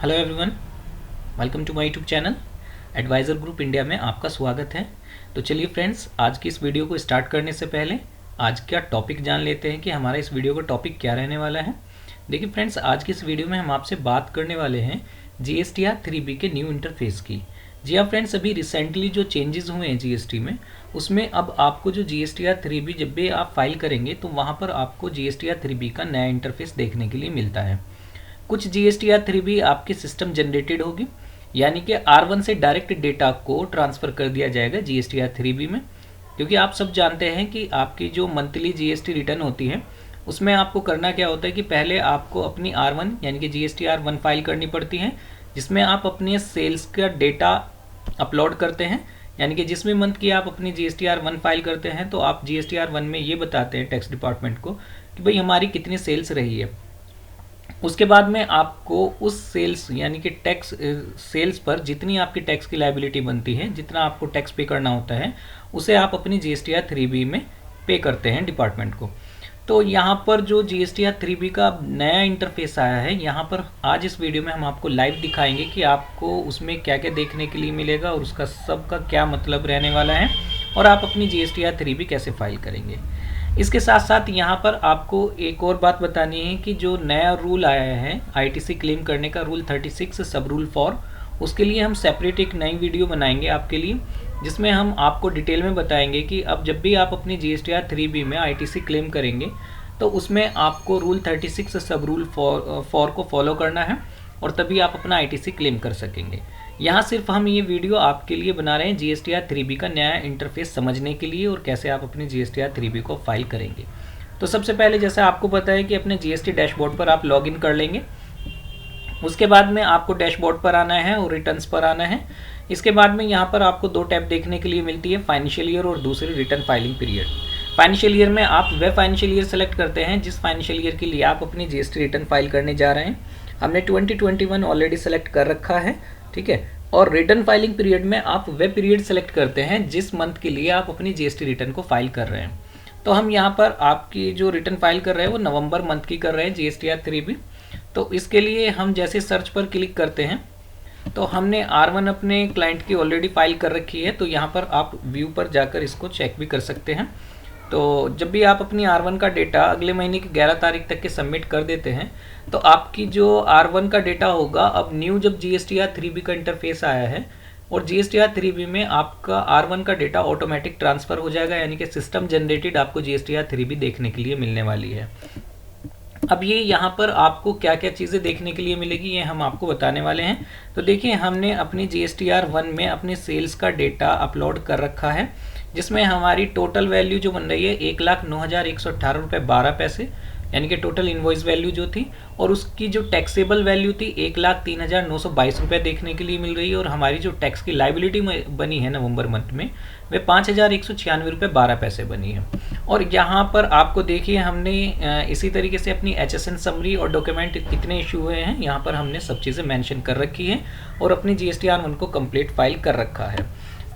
Hello everyone, welcome to my YouTube channel Advisor Group India में आपका स्वागत है। तो चलिए फ्रेंड्स, आज की इस वीडियो को स्टार्ट करने से पहले आज का टॉपिक जान लेते हैं कि हमारा इस वीडियो का टॉपिक क्या रहने वाला है। देखिए फ्रेंड्स, आज की इस वीडियो में हम आपसे बात करने वाले हैं GSTR 3B के न्यू इंटरफेस की। जी हाँ फ्रेंड्स, अभी रिसेंटली जो चेंजेस हुए हैं GST में, उसमें अब आपको जो GSTR 3B जब भी आप फाइल करेंगे तो वहाँ पर आपको GSTR 3B का नया इंटरफेस देखने के लिए मिलता है। कुछ GSTR 3B आपके सिस्टम जनरेटेड होगी, यानी कि R1 से डायरेक्ट डेटा को ट्रांसफ़र कर दिया जाएगा GSTR 3B में। क्योंकि आप सब जानते हैं कि आपकी जो मंथली GST रिटर्न होती है उसमें आपको करना क्या होता है कि पहले आपको अपनी R1 यानी कि GSTR 1 फाइल करनी पड़ती है, जिसमें आप अपने सेल्स का डेटा अपलोड करते हैं। यानी कि जिसमें मंथ की आप अपनी GSTR 1 फाइल करते हैं तो आप GSTR 1 में ये बताते हैं टैक्स डिपार्टमेंट को कि भाई हमारी कितनी सेल्स रही है। उसके बाद में आपको उस सेल्स यानी कि टैक्स सेल्स पर जितनी आपकी टैक्स की लायबिलिटी बनती है, जितना आपको टैक्स पे करना होता है, उसे आप अपनी GSTR 3B में पे करते हैं डिपार्टमेंट को। तो यहाँ पर जो GSTR 3B का नया इंटरफेस आया है, यहाँ पर आज इस वीडियो में हम आपको लाइव दिखाएंगे कि आपको उसमें क्या क्या देखने के लिए मिलेगा और उसका सब का क्या मतलब रहने वाला है और आप अपनी GSTR 3B कैसे फाइल करेंगे। इसके साथ साथ यहाँ पर आपको एक और बात बतानी है कि जो नया रूल आया है ITC क्लेम करने का, रूल 36 सब रूल 4, उसके लिए हम सेपरेट एक नई वीडियो बनाएंगे आपके लिए, जिसमें हम आपको डिटेल में बताएंगे कि अब जब भी आप अपनी GSTR 3B में ITC क्लेम करेंगे तो उसमें आपको रूल 36 सब रूल 4 को फॉलो करना है और तभी आप अपना ITC क्लेम कर सकेंगे। यहाँ सिर्फ हम ये वीडियो आपके लिए बना रहे हैं GSTR 3B का नया इंटरफेस समझने के लिए और कैसे आप अपनी GSTR 3B को फाइल करेंगे। तो सबसे पहले जैसे आपको पता है कि अपने GST डैशबोर्ड पर आप लॉगिन कर लेंगे। उसके बाद में आपको डैशबोर्ड पर आना है और रिटर्न्स पर आना है। इसके बाद में यहाँ पर आपको दो टैब देखने के लिए मिलती है, फाइनेंशियल ईयर और दूसरी return filing period. Financial year में आप वह फाइनेंशियल ईयर सेलेक्ट करते हैं जिस फाइनेंशियल ईयर के लिए आप अपनी GST रिटर्न फाइल करने जा रहे हैं। हमने 2021 ऑलरेडी सेलेक्ट कर रखा है, ठीक है। और रिटर्न फाइलिंग पीरियड में आप वह पीरियड सेलेक्ट करते हैं जिस मंथ के लिए आप अपनी GST रिटर्न को फाइल कर रहे हैं। तो हम यहाँ पर आपकी जो रिटर्न फाइल कर रहे हैं वो नवंबर मंथ की कर रहे हैं GSTR 3B। तो इसके लिए हम जैसे सर्च पर क्लिक करते हैं तो हमने R1 अपने क्लाइंट की ऑलरेडी फाइल कर रखी है, तो यहाँ पर आप व्यू पर जाकर इसको चेक भी कर सकते हैं। तो जब भी आप अपनी R1 का डेटा अगले महीने की 11 तारीख तक के सबमिट कर देते हैं तो आपकी जो R1 का डेटा होगा, अब न्यू जब GSTR 3B का इंटरफेस आया है और GSTR 3B में आपका R1 का डेटा ऑटोमेटिक ट्रांसफ़र हो जाएगा, यानी कि सिस्टम जनरेटेड आपको GSTR 3B देखने के लिए मिलने वाली है। अब ये यहाँ पर आपको क्या क्या चीज़ें देखने के लिए मिलेगी ये हम आपको बताने वाले हैं। तो देखिए, हमने अपनी GSTR 1 में अपने सेल्स का डेटा अपलोड कर रखा है, जिसमें हमारी टोटल वैल्यू जो बन रही है 1,09,118 रुपये 12 पैसे, यानी कि टोटल इन्वॉइस वैल्यू जो थी, और उसकी जो टैक्सेबल वैल्यू थी 1,03,922 रुपये देखने के लिए मिल रही है। और हमारी जो टैक्स की लाइबिलिटी बनी है नवंबर मंथ में वे 5,196 रुपये 12 पैसे बनी है। और यहाँ पर आपको देखिए, हमने इसी तरीके से अपनी HSN समरी और डॉक्यूमेंट कितने इशू हुए हैं यहाँ पर हमने सब चीज़ें मेंशन कर रखी हैं और अपनी GSTR 1 को कंप्लीट फाइल कर रखा है।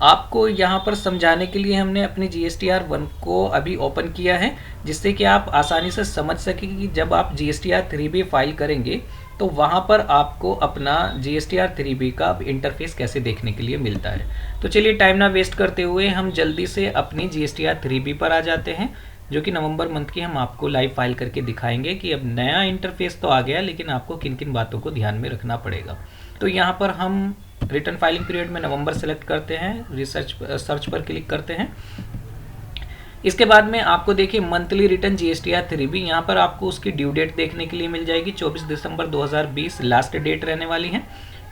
आपको यहाँ पर समझाने के लिए हमने अपनी GSTR 1 को अभी ओपन किया है, जिससे कि आप आसानी से समझ सकें कि जब आप GSTR 3B फाइल करेंगे तो वहाँ पर आपको अपना GSTR 3B का इंटरफेस कैसे देखने के लिए मिलता है। तो चलिए टाइम ना वेस्ट करते हुए हम जल्दी से अपनी GSTR 3B पर आ जाते हैं, जो कि नवंबर मंथ की हम आपको लाइव फाइल करके दिखाएंगे कि अब नया इंटरफेस तो आ गया, लेकिन आपको किन किन बातों को ध्यान में रखना पड़ेगा। तो यहाँ पर हम रिटर्न फाइलिंग पीरियड में नवंबर सेलेक्ट करते हैं, सर्च पर क्लिक करते हैं। इसके बाद में आपको देखिए मंथली रिटर्न GSTR 3B, यहाँ पर आपको उसकी ड्यू डेट देखने के लिए मिल जाएगी। 24 दिसंबर 2020 लास्ट डेट रहने वाली है।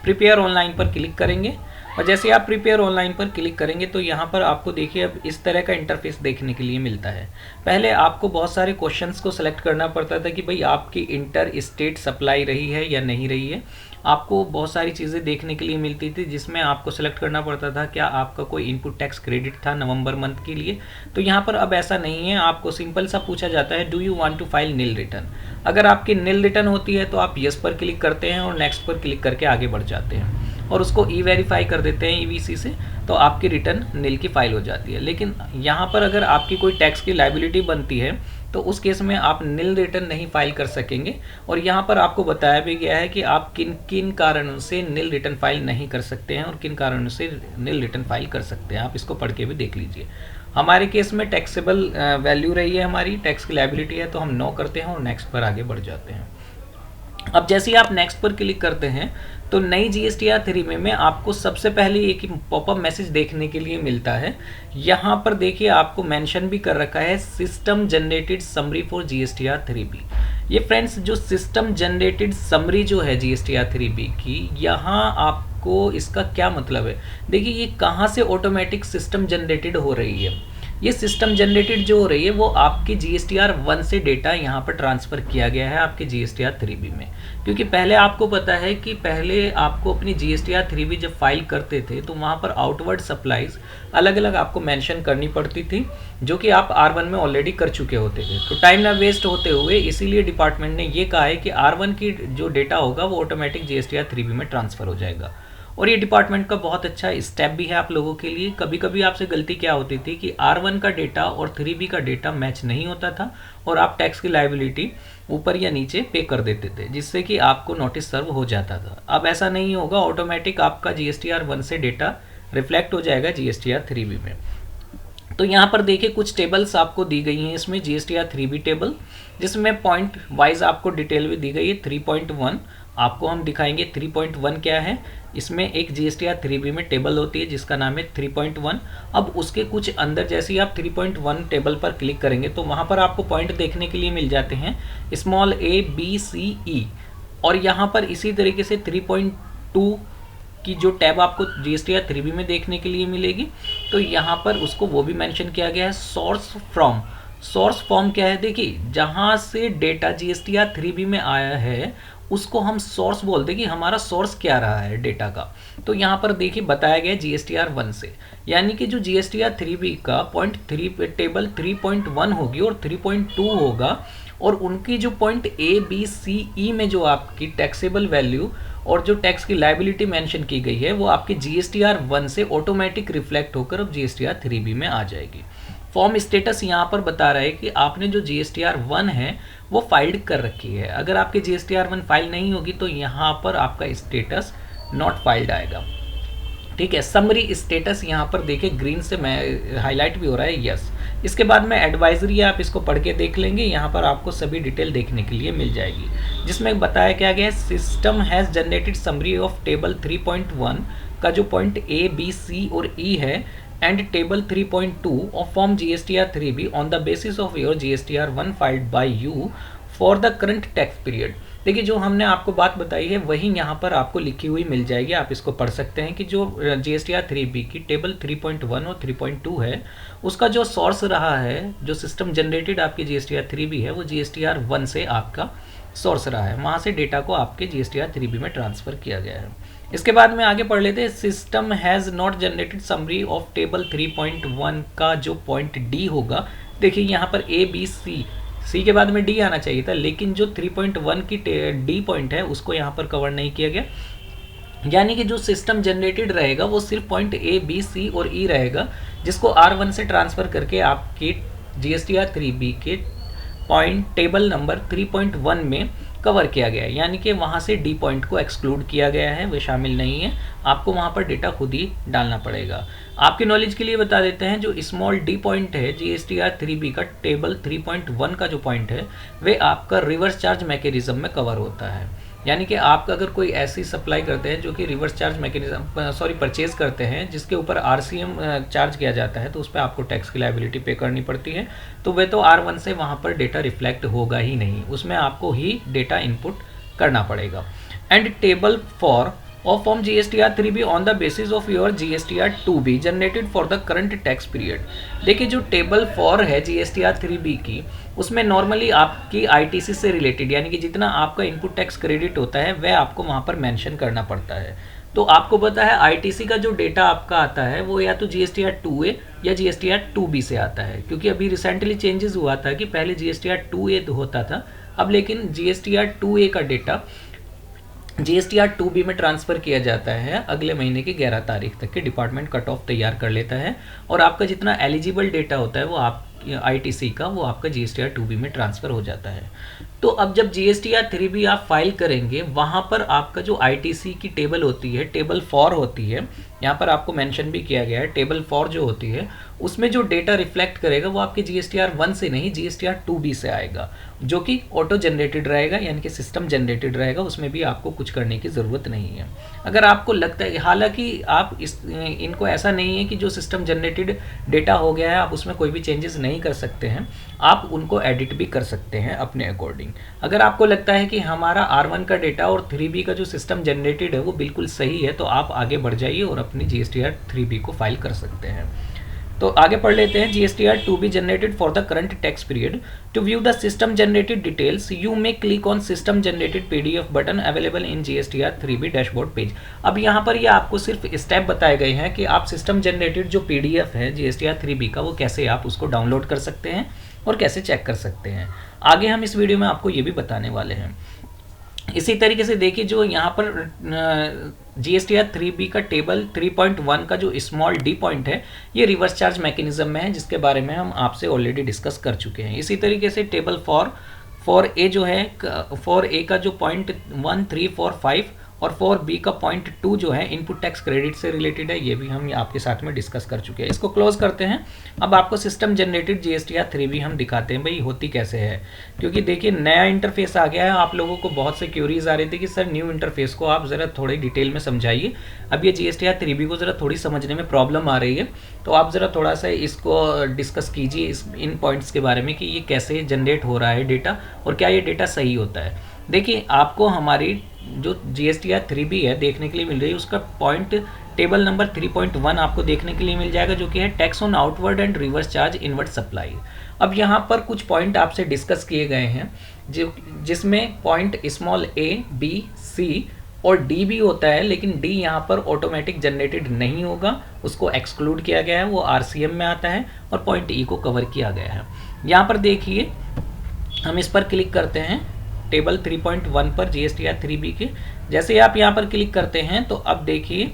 प्रिपेयर ऑनलाइन पर क्लिक करेंगे और जैसे आप प्रिपेयर ऑनलाइन पर क्लिक करेंगे तो यहाँ पर आपको देखिए अब इस तरह का इंटरफेस देखने के लिए मिलता है। पहले आपको बहुत सारे क्वेश्चंस को सिलेक्ट करना पड़ता था कि भाई आपकी इंटर स्टेट सप्लाई रही है या नहीं रही है। आपको बहुत सारी चीज़ें देखने के लिए मिलती थी, जिसमें आपको सेलेक्ट करना पड़ता था क्या आपका कोई इनपुट टैक्स क्रेडिट था नवंबर मंथ के लिए। तो यहाँ पर अब ऐसा नहीं है, आपको सिंपल सा पूछा जाता है do you want to file nil return. अगर आपकी नील रिटर्न होती है तो आप यस पर क्लिक करते हैं और नेक्स्ट पर क्लिक करके आगे बढ़ जाते हैं और उसको ई-वेरीफाई कर देते हैं EVC से, तो आपकी रिटर्न नील की फाइल हो जाती है। लेकिन यहाँ पर अगर आपकी कोई टैक्स की लायबिलिटी बनती है तो उस केस में आप नील रिटर्न नहीं फाइल कर सकेंगे। और यहाँ पर आपको बताया भी गया है कि आप किन किन कारणों से नील रिटर्न फाइल नहीं कर सकते हैं और किन कारणों से नील रिटर्न फाइल कर सकते हैं। आप इसको पढ़ के भी देख लीजिए। हमारे केस में टैक्सेबल वैल्यू रही है, हमारी टैक्स की लायबिलिटी है, तो हम नो करते हैं और नेक्स्ट पर आगे बढ़ जाते हैं। अब जैसे ही आप नेक्स्ट पर क्लिक करते हैं तो नई GSTR 3 में आपको सबसे पहले एक पॉपअप मैसेज देखने के लिए मिलता है। यहाँ पर देखिए आपको मेंशन भी कर रखा है system generated summary for GSTR 3B। ये फ्रेंड्स जो सिस्टम जनरेटेड समरी जो है GSTR 3B की, यहाँ आपको इसका क्या मतलब है? देखिए ये कहाँ से ऑटोमेटिक सिस्टम जनरेटेड हो रही है। ये सिस्टम जनरेटेड जो हो रही है वो आपके GSTR 1 से डेटा यहाँ पर ट्रांसफ़र किया गया है आपके GSTR 3B में। क्योंकि पहले आपको पता है कि पहले आपको अपनी GSTR 3B जब फाइल करते थे तो वहाँ पर आउटवर्ड सप्लाईज अलग अलग आपको मेंशन करनी पड़ती थी, जो कि आप R1 में ऑलरेडी कर चुके होते थे। तो टाइम ना वेस्ट होते हुए इसीलिए डिपार्टमेंट ने ये कहा है कि R1 की जो डेटा होगा वो ऑटोमेटिक GSTR 3B में ट्रांसफ़र हो जाएगा। और ये डिपार्टमेंट का बहुत अच्छा स्टेप भी है आप लोगों के लिए। कभी कभी आपसे गलती क्या होती थी कि R1 का डेटा और 3B का डेटा मैच नहीं होता था और आप टैक्स की लायबिलिटी ऊपर या नीचे पे कर देते थे, जिससे कि आपको नोटिस सर्व हो जाता था। अब ऐसा नहीं होगा, ऑटोमेटिक आपका GSTR 1 से डेटा रिफ्लेक्ट हो जाएगा GSTR 3B में। तो यहाँ पर देखिए कुछ टेबल्स आपको दी गई हैं इसमें GSTR 3B टेबल, जिसमें पॉइंट वाइज आपको डिटेल भी दी गई है। 3.1 आपको हम दिखाएंगे 3.1 क्या है। इसमें एक GSTR 3B में टेबल होती है जिसका नाम है 3.1। अब उसके कुछ अंदर जैसे ही आप 3.1 टेबल पर क्लिक करेंगे तो वहाँ पर आपको पॉइंट देखने के लिए मिल जाते हैं small a b c e। और यहाँ पर इसी तरीके से 3.2 की जो टैब आपको GSTR 3B में देखने के लिए मिलेगी, तो यहाँ पर उसको वो भी मेंशन किया गया है सोर्स फ्रॉम। सोर्स फ्रॉम क्या है? देखिए जहाँ से डेटा GSTR 3B में आया है उसको हम सोर्स बोलते हैं कि हमारा सोर्स क्या रहा है डेटा का। तो यहाँ पर देखिए बताया गया GSTR 1 से, यानी कि जो GSTR 3B का पॉइंट 3 टेबल 3.1 होगी और 3.2 होगा, और उनकी जो point A B C E में जो आपकी टैक्सेबल वैल्यू और जो टैक्स की लायबिलिटी मेंशन की गई है वो आपके GSTR 1 से ऑटोमेटिक रिफ्लेक्ट होकर अब GSTR 3B में आ जाएगी। फॉर्म स्टेटस यहाँ पर बता रहा है कि आपने जो GSTR 1 है वो फाइल्ड कर रखी है। अगर आपके GSTR 1 फाइल नहीं होगी तो यहाँ पर आपका स्टेटस नॉट फाइल्ड आएगा। ठीक है, समरी स्टेटस यहाँ पर देखिए ग्रीन से मैं हाईलाइट भी हो रहा है, यस। इसके बाद में एडवाइजरी आप इसको पढ़ के देख लेंगे, यहाँ पर आपको सभी डिटेल देखने के लिए मिल जाएगी, जिसमें बताया क्या गया है system has generated summary of table 3.1 का जो पॉइंट A B C और E है and table 3.2 of form GSTR 3B on the basis of your GSTR 1 filed by you for the current tax period. देखिए जो हमने आपको बात बताई है वही यहाँ पर आपको लिखी हुई मिल जाएगी, आप इसको पढ़ सकते हैं कि जो GSTR 3B की टेबल 3.1 और 3.2 है उसका जो सोर्स रहा है, जो सिस्टम जनरेटेड आपकी GSTR 3B है वो GSTR 1 से आपका सोर्स रहा है, वहाँ से डेटा को आपके GSTR 3B में ट्रांसफ़र किया गया है। इसके बाद में आगे पढ़ लेते हैं system has not generated summary of table 3.1 का जो पॉइंट D होगा। देखिए यहाँ पर A B C के बाद में D आना चाहिए था, लेकिन जो 3.1 की D पॉइंट है उसको यहाँ पर कवर नहीं किया गया, यानी कि जो सिस्टम जनरेटेड रहेगा वो सिर्फ पॉइंट A B C और E रहेगा, जिसको R1 से ट्रांसफ़र करके आपके GSTR 3B के पॉइंट टेबल नंबर 3.1 में कवर किया गया है, यानी कि वहाँ से D पॉइंट को एक्सक्लूड किया गया है, वो शामिल नहीं है। आपको वहाँ पर डेटा खुद ही डालना पड़ेगा। आपके नॉलेज के लिए बता देते हैं जो स्मॉल D पॉइंट है GSTR 3B का टेबल 3.1 का जो पॉइंट है वे आपका रिवर्स चार्ज मैकेनिज्म में कवर होता है, यानी कि आप अगर कोई ऐसी सप्लाई करते हैं जो कि रिवर्स चार्ज मैकेनिज्म परचेज करते हैं जिसके ऊपर RCM चार्ज किया जाता है तो उस पर आपको टैक्स की लायबिलिटी पे करनी पड़ती है, तो वह तो R1 से वहाँ पर डेटा रिफ्लेक्ट होगा ही नहीं, उसमें आपको ही डेटा इनपुट करना पड़ेगा। And table for of form GSTR 3B on the basis of your GSTR 2B generated for the current tax period। देखिए जो टेबल 4 है GSTR 3B की उसमें नॉर्मली आपकी ITC से रिलेटेड यानी कि जितना आपका इनपुट टैक्स क्रेडिट होता है वह आपको वहाँ पर मेंशन करना पड़ता है। तो आपको पता है ITC का जो डेटा आपका आता है वो या तो GSTR 2A या GSTR 2B से आता है, क्योंकि अभी रिसेंटली चेंजेस हुआ था कि पहले GSTR 2A होता था, अब लेकिन GSTR 2A का डेटा GSTR 2B में ट्रांसफ़र किया जाता है अगले महीने की 11 तारीख तक के डिपार्टमेंट कट ऑफ तैयार कर लेता है और आपका जितना एलिजिबल डेटा होता है वो आपके ITC का वो आपका GSTR 2B में ट्रांसफ़र हो जाता है। तो अब जब GSTR 3B आप फाइल करेंगे, वहाँ पर आपका जो ITC की टेबल होती है, टेबल 4 होती है, यहाँ पर आपको मेंशन भी किया गया है, टेबल 4 जो होती है उसमें जो डेटा रिफ्लेक्ट करेगा वो आपके GSTR 1 से नहीं GSTR 2B से आएगा, जो कि ऑटो जनरेटेड रहेगा, यानी कि सिस्टम जनरेटेड रहेगा, उसमें भी आपको कुछ करने की ज़रूरत नहीं है। अगर आपको लगता है, हालांकि आप इनको ऐसा नहीं है कि जो सिस्टम जनरेटेड डेटा हो गया है आप उसमें कोई भी चेंजेस नहीं कर सकते हैं, आप उनको एडिट भी कर सकते हैं अपने अकॉर्डिंग। अगर आपको लगता है कि हमारा R1 का डेटा और 3B का जो सिस्टम जनरेटेड है वो बिल्कुल सही है, तो आप आगे बढ़ जाइए और अपनी GSTR 3B को फाइल कर सकते हैं। तो आगे पढ़ लेते हैं। GSTR 2B generated for the current tax period. To view the system generated details you may click on system generated PDF button available in GSTR 3B dashboard page. अब यहाँ पर ये आपको सिर्फ स्टेप बताए गए हैं कि आप सिस्टम जनरेटेड जो PDF है GSTR 3B का, वो कैसे आप उसको डाउनलोड कर सकते हैं और कैसे चेक कर सकते हैं। आगे हम इस वीडियो में आपको ये भी बताने वाले हैं। इसी तरीके से देखिए, जो यहाँ पर GSTR 3B का टेबल 3.1 का जो स्मॉल d पॉइंट है, ये रिवर्स चार्ज मैकेनिज्म में है, जिसके बारे में हम आपसे ऑलरेडी डिस्कस कर चुके हैं। इसी तरीके से टेबल 4A जो है, 4A का जो पॉइंट 1, 3, 4, 5 और 4B का पॉइंट 2 जो है इनपुट टैक्स क्रेडिट से रिलेटेड है, ये भी हम आपके साथ में डिस्कस कर चुके हैं। इसको क्लोज करते हैं। अब आपको सिस्टम जनरेटेड GSTR 3B हम दिखाते हैं भाई होती कैसे है, क्योंकि देखिए नया इंटरफेस आ गया है। आप लोगों को बहुत से क्यूरीज आ रही थी कि सर न्यू इंटरफेस को आप ज़रा थोड़ी डिटेल में समझाइए। अब ये GSTR 3B को ज़रा थोड़ी समझने में प्रॉब्लम आ रही है, तो आप ज़रा थोड़ा सा इसको डिस्कस कीजिए इन पॉइंट्स के बारे में कि ये कैसे जनरेट हो रहा है डेटा और क्या ये डेटा सही होता है। देखिए, आपको हमारी जो GSTR 3B है देखने के लिए मिल रही है, उसका पॉइंट टेबल नंबर 3.1 आपको देखने के लिए मिल जाएगा, जो कि है tax on outward and reverse charge inward supply. अब यहाँ पर कुछ पॉइंट आपसे डिस्कस किए गए हैं, जिसमें point small a, b, c और d भी होता है, लेकिन d यहाँ पर ऑटोमेटिक जनरेटेड नहीं होगा, उसको एक्सक्लूड किया गया है, वो RCM में आता है, और पॉइंट e को कवर किया गया है। यहाँ पर देखिए, हम इस पर क्लिक करते हैं टेबल 3.1 पर GSTR 3B के। जैसे ही आप यहाँ पर क्लिक करते हैं तो अब देखिए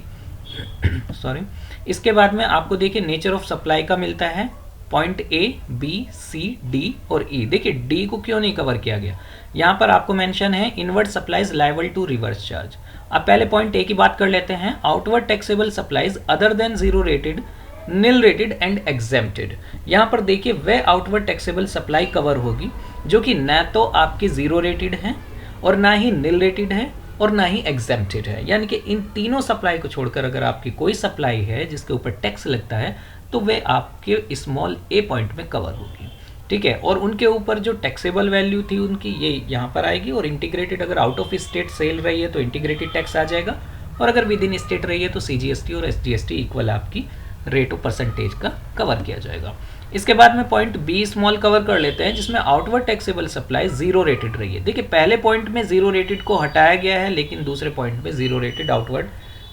सॉरी, इसके बाद में आपको देखिए नेचर ऑफ सप्लाई का मिलता है, point A, B, C, D और E। देखिए D को क्यों नहीं कवर किया गया, यहाँ पर आपको मेंशन है inward supplies liable to reverse charge. अब पहले पॉइंट A की बात कर लेते हैं। Outward taxable supplies other than zero rated, nil rated and exempted. यहाँ पर देखिए वह आउटवर्ड टैक्सेबल सप्लाई कवर होगी जो कि न तो आपकी जीरो रेटेड है और ना ही नील रेटेड है और ना ही एग्जेम्प्टेड है। यानी कि इन तीनों सप्लाई को छोड़कर अगर आपकी कोई सप्लाई है जिसके ऊपर टैक्स लगता है तो वे आपके स्मॉल a पॉइंट में कवर होगी, ठीक है। और उनके ऊपर जो टैक्सेबल वैल्यू थी उनकी, ये यहाँ पर आएगी। और इंटीग्रेटेड अगर आउट ऑफ स्टेट सेल रही है तो इंटीग्रेटेड टैक्स आ जाएगा, और अगर विद इन स्टेट रही है तो CGST और SGST इक्वल आपकी रेट ऑफ परसेंटेज का कवर किया जाएगा। इसके बाद में पॉइंट B स्मॉल कवर कर लेते हैं, जिसमें outward taxable supply zero rated रही है। देखिए पहले पॉइंट में जीरो रेटेड को हटाया गया है, लेकिन दूसरे पॉइंट में zero rated outward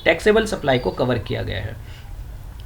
taxable supply को कवर किया गया है।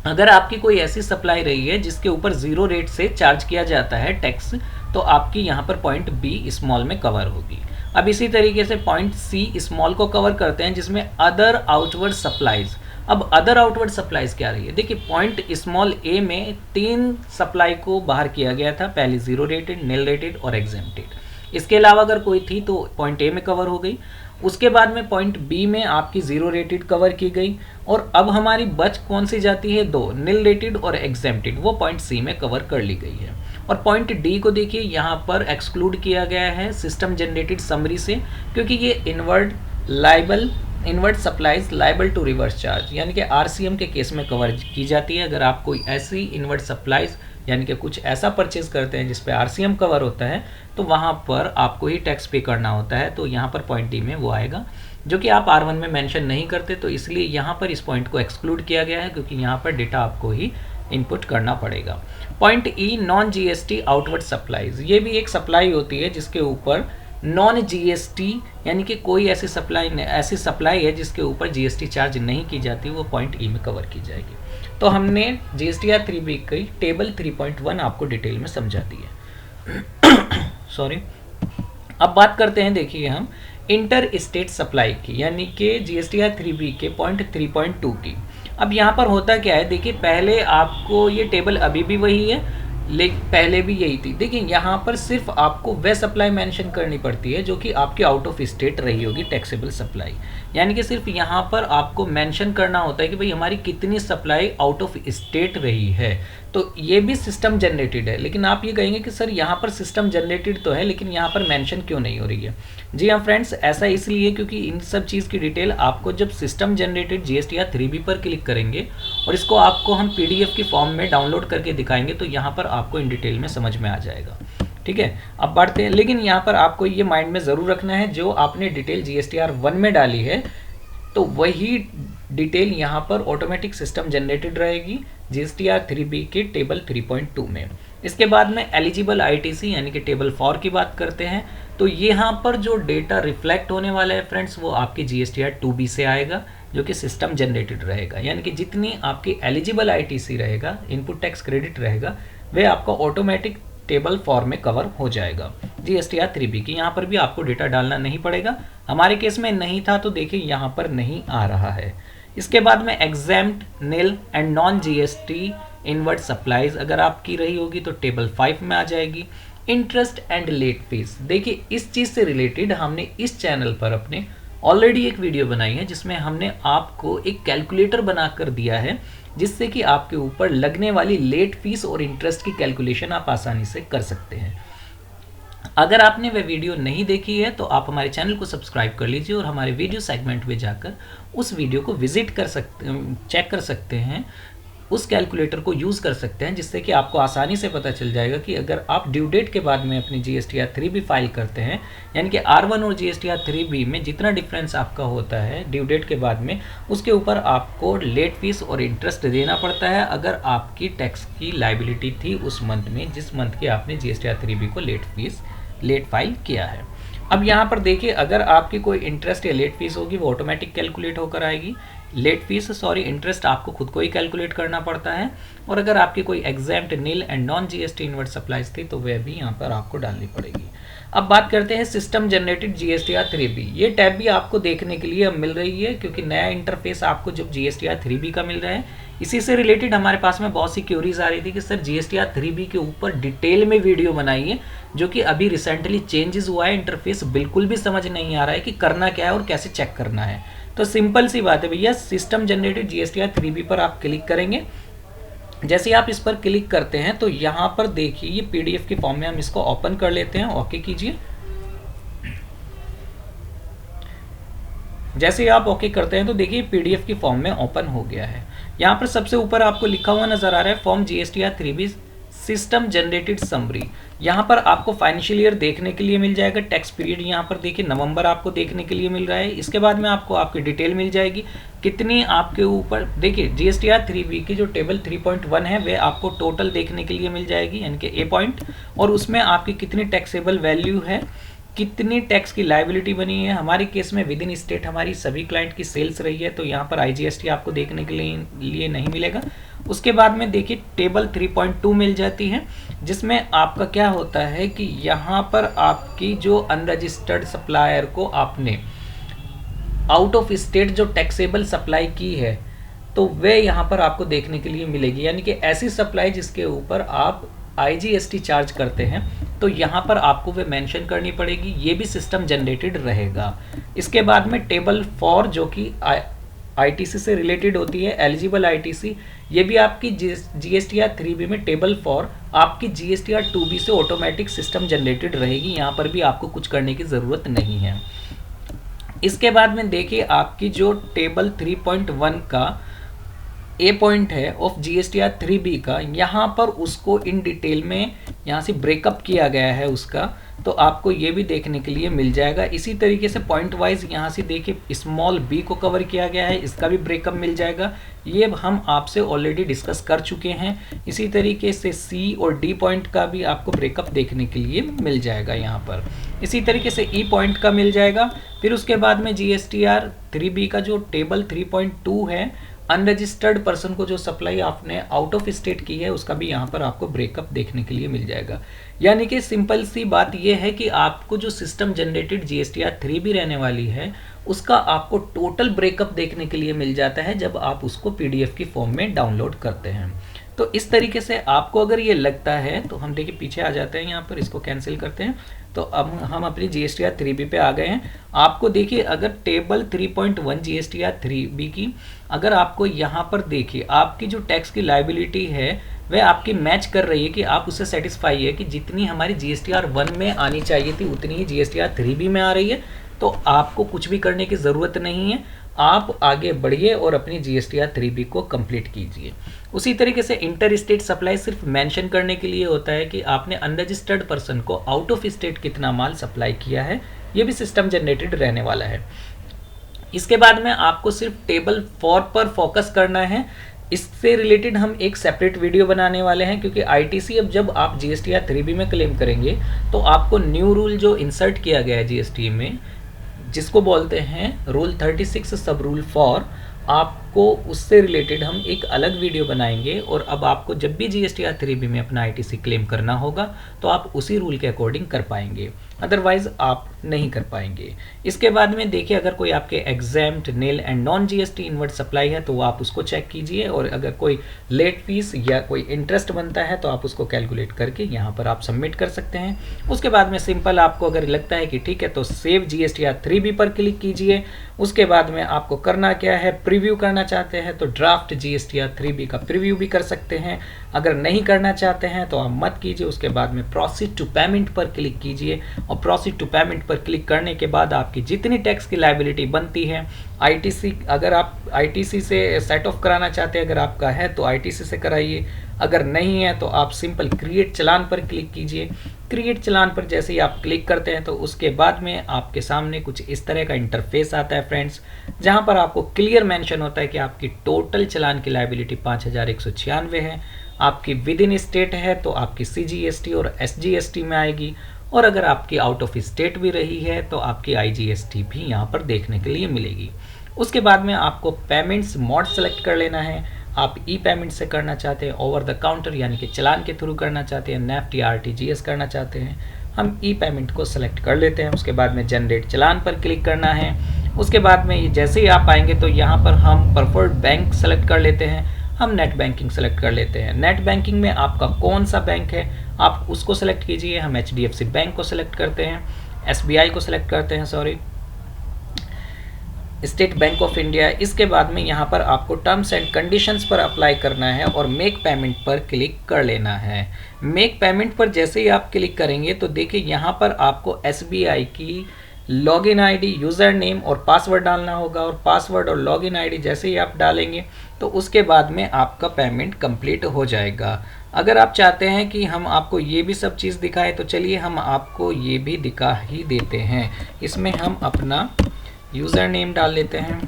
अगर आपकी कोई ऐसी सप्लाई रही है जिसके ऊपर जीरो रेट से चार्ज किया जाता है टैक्स, तो आपकी यहाँ पर पॉइंट B स्मॉल में कवर होगी। अब इसी तरीके से पॉइंट C स्मॉल को कवर करते हैं, जिसमें अदर आउटवर्ड सप्लाईज। अब अदर आउटवर्ड सप्लाईज क्या रही है, देखिए पॉइंट स्मॉल a में 3 सप्लाई को बाहर किया गया था, पहली जीरो रेटेड, नील रेटेड और एग्जेम्प्टेड। इसके अलावा अगर कोई थी तो पॉइंट a में कवर हो गई। उसके बाद में पॉइंट B में आपकी जीरो रेटेड कवर की गई, और अब हमारी बच कौन सी जाती है, 2, नील रेटेड और एग्जेम्प्टेड, वो पॉइंट C में कवर कर ली गई है। और पॉइंट D को देखिए यहाँ पर एक्सक्लूड किया गया है सिस्टम जनरेटेड समरी से, क्योंकि ये inward supplies liable to reverse charge यानी कि RCM के केस में कवर की जाती है। अगर आप कोई ऐसी इनवर्ट सप्लाईज यानी कि कुछ ऐसा परचेज करते हैं जिस पे RCM कवर होता है, तो वहाँ पर आपको ही टैक्स पे करना होता है। तो यहाँ पर पॉइंट D में वो आएगा, जो कि आप R1 में मेंशन नहीं करते, तो इसलिए यहाँ पर इस पॉइंट को एक्सक्लूड किया गया है, क्योंकि यहाँ पर डेटा आपको ही इनपुट करना पड़ेगा। Point E non GST outward supplies, ये भी एक सप्लाई होती है जिसके ऊपर नॉन GST यानी कि कोई ऐसी सप्लाई है जिसके ऊपर GST चार्ज नहीं की जाती, वो पॉइंट E में कवर की जाएगी। तो हमने GSTR 3B की टेबल 3.1 आपको डिटेल में समझा दी है। सॉरी, अब बात करते हैं, देखिए हम इंटर स्टेट सप्लाई की, यानी कि GSTR 3B के पॉइंट 3.2 की। अब यहाँ पर होता क्या है, देखिए पहले आपको ये टेबल अभी भी वही है, पहले भी यही थी। देखिए यहाँ पर सिर्फ आपको वह सप्लाई मेंशन करनी पड़ती है जो कि आपकी आउट ऑफ स्टेट रही होगी टैक्सेबल सप्लाई, यानी कि सिर्फ यहाँ पर आपको मेंशन करना होता है कि भाई हमारी कितनी सप्लाई आउट ऑफ स्टेट रही है। तो ये भी सिस्टम जनरेटेड है, लेकिन आप ये कहेंगे कि सर यहाँ पर सिस्टम जनरेटेड तो है लेकिन यहाँ पर मेंशन क्यों नहीं हो रही है। जी हाँ फ्रेंड्स, ऐसा इसलिए क्योंकि इन सब चीज़ की डिटेल आपको जब सिस्टम जनरेटेड जीएसटीआर 3B पर क्लिक करेंगे और इसको आपको हम पीडीएफ की फॉर्म में डाउनलोड करके दिखाएंगे तो यहाँ पर आपको इन डिटेल में समझ में आ जाएगा। ठीक है, अब बढ़ते हैं। लेकिन यहाँ पर आपको ये माइंड में ज़रूर रखना है, जो आपने डिटेल जीएसटीआर 1 में डाली है तो वही डिटेल यहाँ पर ऑटोमेटिक सिस्टम जनरेटेड रहेगी जीएसटीआर 3B के टेबल 3.2 में। इसके बाद में एलिजिबल आईटीसी यानी कि टेबल 4 की बात करते हैं, तो यहाँ पर जो डेटा रिफ्लेक्ट होने वाला है फ्रेंड्स वो आपकी जीएसटीआर 2B से आएगा जो कि सिस्टम जनरेटेड रहेगा, यानी कि जितनी आपकी एलिजिबल आईटीसी रहेगा, इनपुट टैक्स क्रेडिट रहेगा, वह आपका ऑटोमेटिक टेबल 4 में कवर हो जाएगा जीएसटीआर 3B की। यहाँ पर भी आपको डेटा डालना नहीं पड़ेगा। हमारे केस में नहीं था तो देखिए यहाँ पर नहीं आ रहा है। इसके बाद में exempt, nil and non GST inward supplies अगर आपकी रही होगी तो टेबल 5 में आ जाएगी। इंटरेस्ट एंड लेट फीस, देखिए इस चीज़ से रिलेटेड हमने इस चैनल पर अपने ऑलरेडी एक वीडियो बनाई है जिसमें हमने आपको एक कैलकुलेटर बनाकर दिया है जिससे कि आपके ऊपर लगने वाली लेट फीस और इंटरेस्ट की कैलकुलेशन आप आसानी से कर सकते हैं। अगर आपने वह वीडियो नहीं देखी है तो आप हमारे चैनल को सब्सक्राइब कर लीजिए और हमारे वीडियो सेगमेंट में जाकर उस वीडियो को विजिट कर सकते, चेक कर सकते हैं, उस कैलकुलेटर को यूज़ कर सकते हैं, जिससे कि आपको आसानी से पता चल जाएगा कि अगर आप ड्यू डेट के बाद में अपनी जीएसटीआर 3B फाइल करते हैं, यानी कि R1 और जीएसटीआर 3B में जितना डिफरेंस आपका होता है ड्यू डेट के बाद में, उसके ऊपर आपको लेट फीस और इंटरेस्ट देना पड़ता है अगर आपकी टैक्स की लायबिलिटी थी उस मंथ में, जिस मंथ की आपने जीएसटीआर 3B को लेट फाइल किया है। अब यहाँ पर देखिए अगर आपकी कोई इंटरेस्ट या लेट फीस होगी वो ऑटोमेटिक कैलकुलेट होकर आएगी। इंटरेस्ट आपको खुद को ही कैलकुलेट करना पड़ता है। और अगर आपकी कोई exempt, nil and non GST inward supplies थी तो वह भी यहाँ पर आपको डालनी पड़ेगी। अब बात करते हैं सिस्टम जनरेटेड जीएसटीआर 3B। ये टैब भी आपको देखने के लिए अब मिल रही है क्योंकि नया इंटरफेस आपको जब जीएसटीआर 3B का मिल रहा है। इसी से रिलेटेड हमारे पास में बहुत सी क्यूरीज आ रही थी कि सर जीएसटीआर 3B के ऊपर डिटेल में वीडियो बनाइए, जो कि अभी रिसेंटली चेंजेस हुआ है, इंटरफेस बिल्कुल भी समझ नहीं आ रहा है कि करना क्या है और कैसे चेक करना है। तो सिंपल सी बात है भैया, सिस्टम जनरेटेड जीएसटीआर 3B पर आप क्लिक करेंगे। जैसे ही आप इस पर क्लिक करते हैं तो यहाँ पर देखिए ये पीडीएफ की फॉर्म में हम इसको ओपन कर लेते हैं। ओके कीजिए। जैसे ही आप ओके करते हैं तो देखिए पीडीएफ की फॉर्म में ओपन हो गया है। यहाँ पर सबसे ऊपर आपको लिखा हुआ नजर आ रहा है form GSTR 3B system generated summary. यहाँ पर आपको फाइनेंशियल ईयर देखने के लिए मिल जाएगा। टैक्स पीरियड यहाँ पर देखिए नवंबर आपको देखने के लिए मिल रहा है। इसके बाद में आपको आपकी डिटेल मिल जाएगी कितनी आपके ऊपर। देखिए जीएसटीआर 3B की जो टेबल 3.1 है वह आपको टोटल देखने के लिए मिल जाएगी, यानी कि ए पॉइंट, और उसमें आपकी कितनी टैक्सेबल वैल्यू है, कितनी टैक्स की लायबिलिटी बनी है। हमारे केस में विद इन स्टेट हमारी सभी क्लाइंट की सेल्स रही है तो यहाँ पर आईजीएसटी आपको देखने के लिए नहीं मिलेगा। उसके बाद में देखिए टेबल 3.2 मिल जाती है जिसमें आपका क्या होता है कि यहाँ पर आपकी जो अनरजिस्टर्ड सप्लायर को आपने आउट ऑफ स्टेट जो टैक्सेबल सप्लाई की है तो वे यहाँ पर आपको देखने के लिए मिलेगी, यानी कि ऐसी सप्लाई जिसके ऊपर आप आईजीएसटी चार्ज करते हैं तो यहाँ पर आपको वे मेंशन करनी पड़ेगी। ये भी सिस्टम जनरेटेड रहेगा। इसके बाद में टेबल 4 जो कि आईटीसी से रिलेटेड होती है, एलिजिबल आईटीसी, ये भी आपकी जीएसटीआर 3B में टेबल 4 आपकी जीएसटीआर 2B से ऑटोमेटिक सिस्टम जनरेटेड रहेगी। यहाँ पर भी आपको कुछ करने की ज़रूरत नहीं है। इसके बाद में देखिए आपकी जो टेबल 3.1 का ए पॉइंट है ऑफ जीएसटीआर 3B का, यहाँ पर उसको इन डिटेल में यहाँ से ब्रेकअप किया गया है उसका, तो आपको ये भी देखने के लिए मिल जाएगा। इसी तरीके से पॉइंट वाइज यहाँ से देखिए स्मॉल b को कवर किया गया है, इसका भी ब्रेकअप मिल जाएगा। ये हम आपसे ऑलरेडी डिस्कस कर चुके हैं। इसी तरीके से c और d पॉइंट का भी आपको ब्रेकअप देखने के लिए मिल जाएगा यहाँ पर। इसी तरीके से e पॉइंट का मिल जाएगा। फिर उसके बाद में जीएसटीआर 3B का जो टेबल 3.2 है, अनरजिस्टर्ड पर्सन को जो सप्लाई आपने आउट ऑफ स्टेट की है उसका भी यहाँ पर आपको ब्रेकअप देखने के लिए मिल जाएगा। यानी कि सिंपल सी बात यह है कि आपको जो सिस्टम जनरेटेड जीएसटीआर 3B रहने वाली है उसका आपको टोटल ब्रेकअप देखने के लिए मिल जाता है जब आप उसको पीडीएफ की फॉर्म में डाउनलोड करते हैं। तो इस तरीके से आपको अगर ये लगता है तो हम देखिए पीछे आ जाते हैं, यहाँ पर इसको कैंसिल करते हैं। तो अब हम अपनी GSTR 3B पे आ गए हैं। आपको देखिए अगर टेबल 3.1 GSTR 3B की अगर आपको यहाँ पर देखिए आपकी जो टैक्स की लायबिलिटी है वह आपकी मैच कर रही है कि आप उससे सेटिस्फाई है कि जितनी हमारी GSTR 1 में आनी चाहिए थी उतनी ही GSTR 3B में आ रही है। तो आपको कुछ भी करने की ज़रूरत नहीं है, आप आगे बढ़िए और अपनी GSTR 3B को कंप्लीट कीजिए। उसी तरीके से इंटर स्टेट सप्लाई सिर्फ मेंशन करने के लिए होता है कि आपने अनरजिस्टर्ड पर्सन को आउट ऑफ स्टेट कितना माल सप्लाई किया है, ये भी सिस्टम जनरेटेड रहने वाला है। इसके बाद में आपको सिर्फ टेबल 4 पर फोकस करना है। इससे रिलेटेड हम एक सेपरेट वीडियो बनाने वाले हैं, क्योंकि ITC अब जब आप GSTR 3B में क्लेम करेंगे तो आपको न्यू रूल जो इंसर्ट किया गया है GST में, जिसको बोलते हैं रूल 36 सब रूल 4, आपको उससे रिलेटेड हम एक अलग वीडियो बनाएंगे। और अब आपको जब भी GSTR 3B में अपना ITC क्लेम करना होगा तो आप उसी रूल के अकॉर्डिंग कर पाएंगे, अदरवाइज आप नहीं कर पाएंगे। इसके बाद में देखिए अगर कोई आपके exempt, nil and non GST inward supply है तो वो आप उसको चेक कीजिए, और अगर कोई लेट फीस या कोई इंटरेस्ट बनता है तो आप उसको कैलकुलेट करके यहाँ पर आप सबमिट कर सकते हैं। उसके बाद में सिंपल आपको अगर लगता है कि ठीक है तो सेव GSTR 3B पर क्लिक कीजिए। उसके बाद में आपको करना क्या है, प्रीव्यू करना चाहते हैं तो ड्राफ्ट GSTR 3B का प्रीव्यू भी कर सकते हैं। अगर नहीं करना चाहते हैं तो आप मत कीजिए। उसके बाद में प्रोसीड टू पेमेंट पर क्लिक कीजिए, और प्रोसीड टू पेमेंट पर क्लिक करने के बाद आपकी जितनी टैक्स की लायबिलिटी बनती है ITC, अगर आप ITC से सेट ऑफ कराना चाहते हैं, अगर आपका है तो ITC से कराइए, अगर नहीं है तो आप सिंपल क्रिएट चालान पर क्लिक कीजिए। क्रिएट चालान पर जैसे ही आप क्लिक करते हैं तो उसके बाद में आपके सामने कुछ इस तरह का इंटरफेस आता है फ्रेंड्स, जहां पर आपको क्लियर मेंशन होता है कि आपकी टोटल चालान की लायबिलिटी 5196 है। आपकी विद इन स्टेट है तो आपकी CGST और SGST में आएगी, और अगर आपकी आउट ऑफ स्टेट भी रही है तो आपकी IGST भी यहाँ पर देखने के लिए मिलेगी। उसके बाद में आपको पेमेंट्स मोड सेलेक्ट कर लेना है। आप ई पेमेंट से करना चाहते हैं, ओवर द काउंटर यानी कि चालान के थ्रू करना चाहते हैं, नेफ्ट या RTGS करना चाहते हैं, हम ई पेमेंट को सेलेक्ट कर लेते हैं। उसके बाद में जनरेट चालान पर क्लिक करना है। उसके बाद में जैसे ही आप आएंगे तो यहाँ पर हम प्रेफर्ड बैंक सेलेक्ट कर लेते हैं, हम नेट बैंकिंग सेलेक्ट कर लेते हैं। नेट बैंकिंग में आपका कौन सा बैंक है आप उसको सेलेक्ट कीजिए। हम HDFC बैंक को सेलेक्ट करते हैं, SBI को सेलेक्ट करते हैं, स्टेट बैंक ऑफ इंडिया। इसके बाद में यहाँ पर आपको टर्म्स एंड कंडीशंस पर अप्लाई करना है और मेक पेमेंट पर क्लिक कर लेना है। मेक पेमेंट पर जैसे ही आप क्लिक करेंगे तो देखिए यहाँ पर आपको SBI की लॉगिन आईडी, यूज़र नेम और पासवर्ड डालना होगा, और पासवर्ड और लॉगिन आईडी जैसे ही आप डालेंगे तो उसके बाद में आपका पेमेंट कंप्लीट हो जाएगा। अगर आप चाहते हैं कि हम आपको ये भी सब चीज़ दिखाएं तो चलिए हम आपको ये भी दिखा ही देते हैं। इसमें हम अपना यूज़र नेम डाल लेते हैं,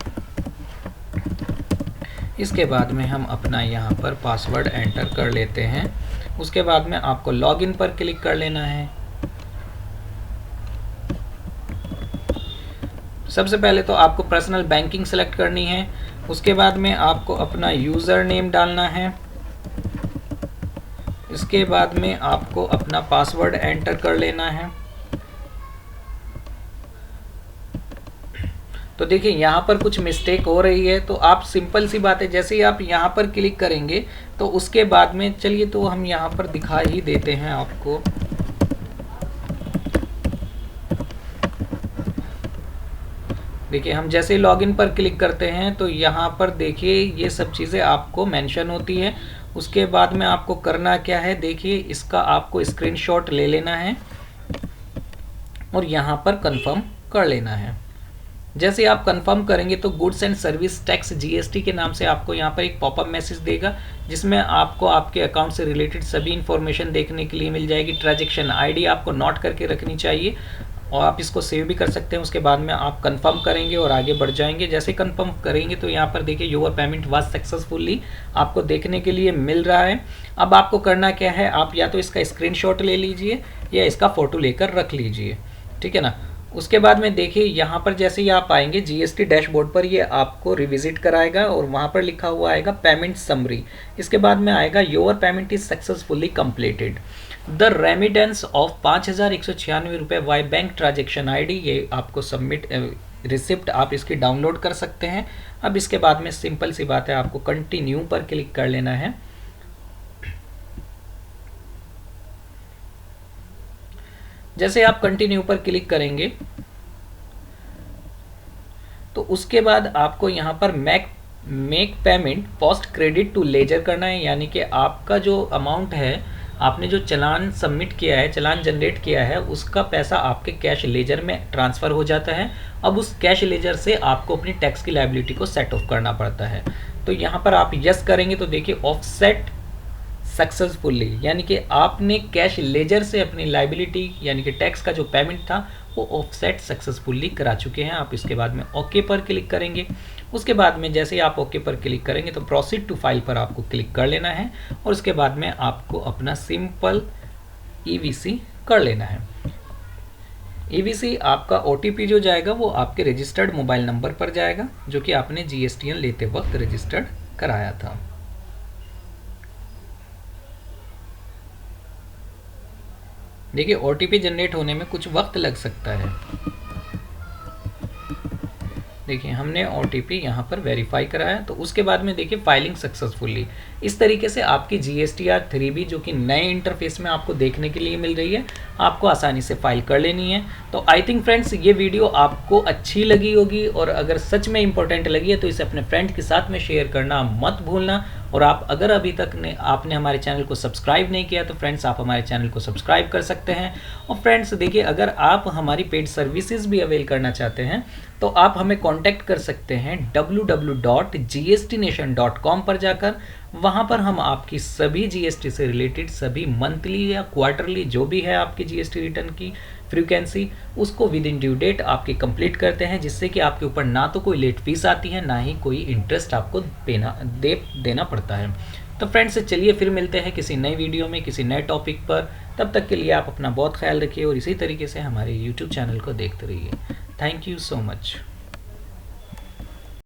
इसके बाद में हम अपना यहाँ पर पासवर्ड एंटर कर लेते हैं। उसके बाद में आपको लॉगिन पर क्लिक कर लेना है। सबसे पहले तो आपको पर्सनल बैंकिंग सेलेक्ट करनी है। उसके बाद में आपको अपना यूज़र नेम डालना है। इसके बाद में आपको अपना पासवर्ड एंटर कर लेना है। तो देखिए यहाँ पर कुछ मिस्टेक हो रही है, तो आप सिंपल सी बात है, जैसे ही आप यहाँ पर क्लिक करेंगे तो उसके बाद में चलिए तो हम यहाँ पर दिखा ही देते हैं आपको। देखिए हम जैसे लॉगिन पर क्लिक करते हैं तो यहाँ पर देखिए ये सब चीज़ें आपको मेंशन होती है। उसके बाद में आपको करना क्या है, देखिए इसका आपको स्क्रीनशॉट ले लेना है और यहाँ पर कंफर्म कर लेना है। जैसे आप कंफर्म करेंगे तो goods and service tax GST के नाम से आपको यहाँ पर एक पॉपअप मैसेज देगा, जिसमें आपको आपके अकाउंट से रिलेटेड सभी इन्फॉर्मेशन देखने के लिए मिल जाएगी। ट्रांजैक्शन ID आपको नोट करके रखनी चाहिए और आप इसको सेव भी कर सकते हैं। उसके बाद में आप कंफर्म करेंगे और आगे बढ़ जाएंगे। जैसे कंफर्म करेंगे तो यहाँ पर देखिए योर पेमेंट वाज सक्सेसफुली आपको देखने के लिए मिल रहा है। अब आपको करना क्या है, आप या तो इसका स्क्रीनशॉट ले लीजिए या इसका फ़ोटो लेकर रख लीजिए, ठीक है ना। उसके बाद में देखिए यहाँ पर जैसे ही आप आएंगे GST डैशबोर्ड पर, ये आपको रिविजिट कराएगा और वहाँ पर लिखा हुआ आएगा पेमेंट समरी। इसके बाद में आएगा your payment is successfully completed, the remittance of 5196 रुपये वाई बैंक ट्रांजेक्शन ID। ये आपको सबमिट रिसिप्ट आप इसकी डाउनलोड कर सकते हैं। अब इसके बाद में सिंपल सी बात है, आपको कंटिन्यू पर क्लिक कर लेना है। जैसे आप कंटिन्यू पर क्लिक करेंगे तो उसके बाद आपको यहाँ पर make payment post credit to ledger करना है, यानी कि आपका जो अमाउंट है, आपने जो चालान सबमिट किया है, चालान जनरेट किया है, उसका पैसा आपके कैश लेजर में ट्रांसफ़र हो जाता है। अब उस कैश लेजर से आपको अपनी टैक्स की लायबिलिटी को सेट ऑफ करना पड़ता है। तो यहाँ पर आप यस करेंगे तो देखिए ऑफसेट सक्सेसफुली, यानी कि आपने कैश लेजर से अपनी लायबिलिटी यानी कि टैक्स का जो पेमेंट था वो ऑफसेट सक्सेसफुली करा चुके हैं। आप इसके बाद में ओके पर क्लिक करेंगे। उसके बाद में जैसे ही आप ओके पर क्लिक करेंगे तो प्रोसीड टू फाइल पर आपको क्लिक कर लेना है और उसके बाद में आपको अपना सिंपल ईवीसी कर लेना है। ईवीसी आपका ओटीपी जो जाएगा वो आपके रजिस्टर्ड मोबाइल नंबर पर जाएगा, जो कि आपने जीएसटीएन लेते वक्त रजिस्टर्ड कराया था। देखिए ओटीपी जनरेट होने में कुछ वक्त लग सकता है। देखिए हमने ओटीपी यहाँ पर वेरीफाई कराया, तो उसके बाद में देखिए फाइलिंग सक्सेसफुली। इस तरीके से आपकी GSTR 3B जो कि नए इंटरफेस में आपको देखने के लिए मिल रही है, आपको आसानी से फाइल कर लेनी है। तो आई थिंक फ्रेंड्स ये वीडियो आपको अच्छी लगी होगी, और अगर सच में इंपॉर्टेंट लगी है तो इसे अपने फ्रेंड के साथ में शेयर करना मत भूलना। और आप अगर अभी तक आपने हमारे चैनल को सब्सक्राइब नहीं किया तो फ्रेंड्स आप हमारे चैनल को सब्सक्राइब कर सकते हैं। और फ्रेंड्स देखिए अगर आप हमारी पेड सर्विसेज भी अवेल करना चाहते हैं तो आप हमें कांटेक्ट कर सकते हैं www.gstnation.com पर जाकर। वहाँ पर हम आपकी सभी जीएसटी से रिलेटेड सभी मंथली या क्वार्टरली जो भी है आपकी जीएसटी रिटर्न की फ्रीक्वेंसी, उसको विद इन ड्यू डेट आपकी कंप्लीट करते हैं, जिससे कि आपके ऊपर ना तो कोई लेट फीस आती है, ना ही कोई इंटरेस्ट आपको देना पड़ता है। तो फ्रेंड्स चलिए फिर मिलते हैं किसी नई वीडियो में किसी नए टॉपिक पर। तब तक के लिए आप अपना बहुत ख्याल रखिए और इसी तरीके से हमारे यूट्यूब चैनल को देखते रहिए। Thank you so much.